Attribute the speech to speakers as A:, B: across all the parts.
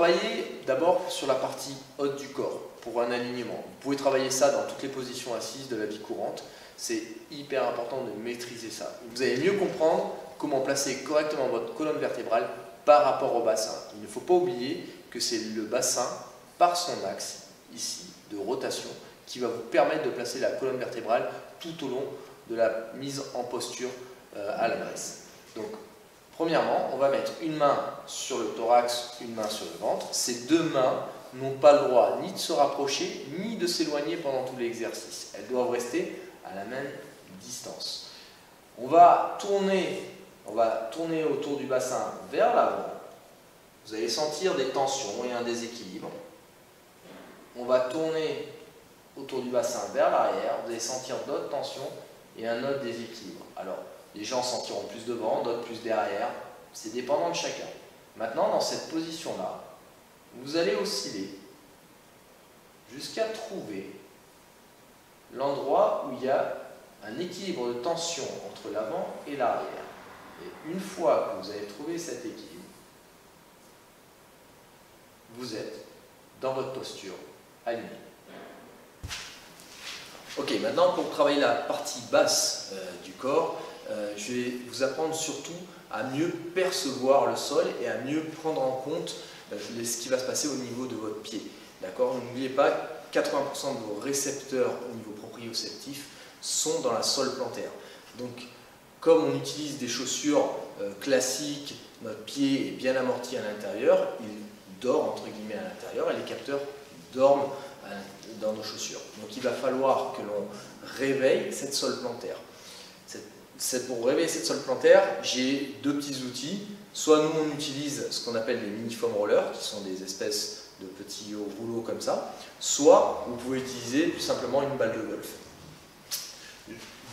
A: travailler d'abord sur la partie haute du corps pour un alignement. Vous pouvez travailler ça dans toutes les positions assises de la vie courante. C'est hyper important de maîtriser ça. Vous allez mieux comprendre comment placer correctement votre colonne vertébrale par rapport au bassin. Il ne faut pas oublier que c'est le bassin par son axe ici de rotation qui va vous permettre de placer la colonne vertébrale tout au long de la mise en posture à la dresse. Donc, premièrement, on va mettre une main sur le thorax, une main sur le ventre. Ces deux mains n'ont pas le droit ni de se rapprocher, ni de s'éloigner pendant tout l'exercice. Elles doivent rester à la même distance. On va tourner autour du bassin vers l'avant. Vous allez sentir des tensions et un déséquilibre. On va tourner autour du bassin vers l'arrière. Vous allez sentir d'autres tensions et un autre déséquilibre. Alors, les gens sentiront plus devant, d'autres plus derrière. C'est dépendant de chacun. Maintenant, dans cette position-là, vous allez osciller jusqu'à trouver l'endroit où il y a un équilibre de tension entre l'avant et l'arrière. Et une fois que vous avez trouvé cet équilibre, vous êtes dans votre posture alignée. Ok, maintenant pour travailler la partie basse du corps, je vais vous apprendre surtout à mieux percevoir le sol et à mieux prendre en compte ce qui va se passer au niveau de votre pied. D'accord? N'oubliez pas, 80% de vos récepteurs au niveau proprioceptif sont dans la sole plantaire. Donc, comme on utilise des chaussures classiques, notre pied est bien amorti à l'intérieur, il dort entre guillemets à l'intérieur et les capteurs dorment dans nos chaussures. Donc il va falloir que l'on réveille cette sole plantaire. Pour réveiller cette sole plantaire, j'ai deux petits outils. Soit nous on utilise ce qu'on appelle les mini foam rollers, qui sont des espèces de petits rouleaux comme ça, soit vous pouvez utiliser tout simplement une balle de golf.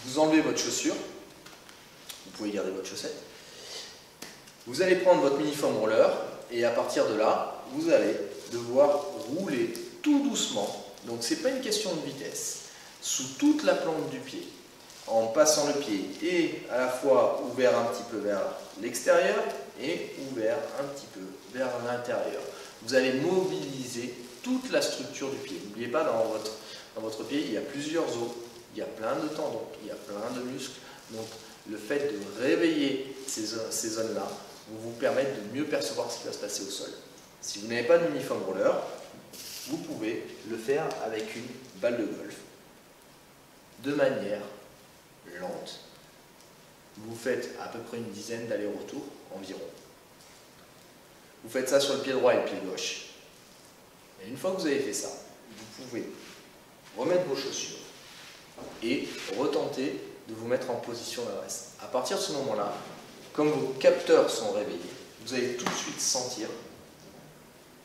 A: Vous enlevez votre chaussure, vous pouvez garder votre chaussette, vous allez prendre votre mini foam roller et à partir de là, vous allez devoir rouler tout doucement, donc ce n'est pas une question de vitesse, sous toute la plante du pied, en passant le pied et à la fois ouvert un petit peu vers l'extérieur et ouvert un petit peu vers l'intérieur. Vous allez mobiliser toute la structure du pied. N'oubliez pas, dans votre pied, il y a plusieurs os, il y a plein de tendons, il y a plein de muscles. Donc le fait de réveiller ces zones-là vous permet de mieux percevoir ce qui va se passer au sol. Si vous n'avez pas de mini foam roller, vous pouvez le faire avec une balle de golf de manière lente. Vous faites à peu près une dizaine d'allers-retours environ. Vous faites ça sur le pied droit et le pied gauche. Et une fois que vous avez fait ça, vous pouvez remettre vos chaussures et retenter de vous mettre en position d'adresse. À partir de ce moment-là, comme vos capteurs sont réveillés, vous allez tout de suite sentir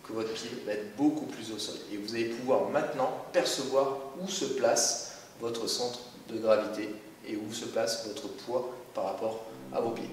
A: que votre pied va être beaucoup plus au sol. Et vous allez pouvoir maintenant percevoir où se place votre centre de gravité et où se place votre poids par rapport à vos pieds.